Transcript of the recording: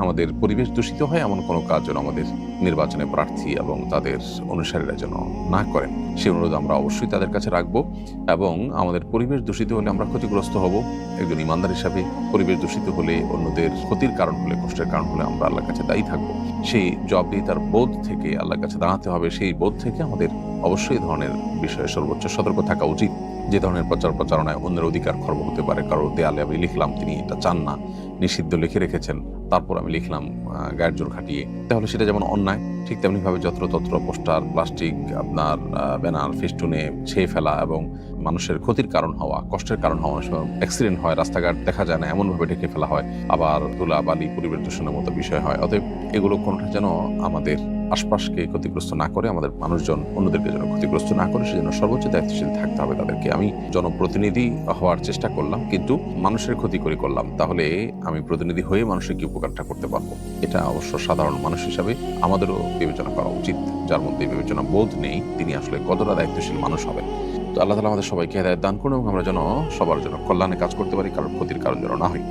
আমাদের পরিবেশ দূষিত হয় এমন কোনো কাজ যেন আমাদের নির্বাচনে প্রার্থী এবং তাদের অনুসারীরা যেন না করেন, সেই অনুরোধ আমরা অবশ্যই তাদের কাছে রাখবো। এবং আমাদের পরিবেশ দূষিত হলে আমরা ক্ষতিগ্রস্ত হব। একজন ইমানদার হিসাবে পরিবেশ দূষিত হলে, অন্যদের ক্ষতির কারণ হলে, কষ্টের কারণ হলে আমরা আল্লাহর কাছে দায়ী থাকবো। সেই জবাবদিহিতার বোধ থেকে আল্লাহর কাছে দাঁড়াতে হবে। সেই বোধ থেকে আমাদের অবশ্যই এই ধরনের বিষয়ে সর্বোচ্চ সতর্ক থাকা উচিত। যে ধরনের প্রচারণায় অন্যের অধিকার খর্ব হতে পারে, কারো দেয়ালে আমি লিখলাম তিনি এটা চান না, নিষিদ্ধ লিখে রেখেছেন, তারপর আমি লিখলাম গায়ের জোর খাটিয়ে, তাহলে সেটা যেমন অন্যায়, ঠিক তেমনিভাবে যত্রতত্র পোস্টার, প্লাস্টিক, আপনার ব্যানার, ফেস্টুনে ছেয়ে ফেলা এবং মানুষের ক্ষতির কারণ হওয়া, কষ্টের কারণ হওয়া, অ্যাক্সিডেন্ট হয়, রাস্তাঘাট দেখা যায় না এমনভাবে ঢেকে ফেলা হয়, আবার ধুলা বালি পরিবেশ দূষণের মতো বিষয় হয়। অতএব এগুলো কোনোটা যেন আমাদের আশপাশকে ক্ষতিগ্রস্ত না করে, আমাদের মানুষজন অন্যদেরকে যেন ক্ষতিগ্রস্ত না করে, সেজন্য সর্বোচ্চ দায়িত্বশীল থাকতে হবে তাদেরকে। আমি জনপ্রতিনিধি হওয়ার চেষ্টা করলাম, কিন্তু মানুষের ক্ষতি করে করলাম, তাহলে আমি প্রতিনিধি হয়ে মানুষের কি উপকারটা করতে পারবো? এটা অবশ্য সাধারণ মানুষ হিসাবে আমাদেরও বিবেচনা করা উচিত। যার মধ্যে বিবেচনা বোধ নেই, তিনি আসলে কতটা দায়িত্বশীল মানুষ হবেন। তো আল্লাহ তাআলা আমাদের সবাইকে হেদায়েত দান করুন এবং আমরা যেন সবার জন্য কল্যাণে কাজ করতে পারি, কারোর ক্ষতির কারণ যেন না হই।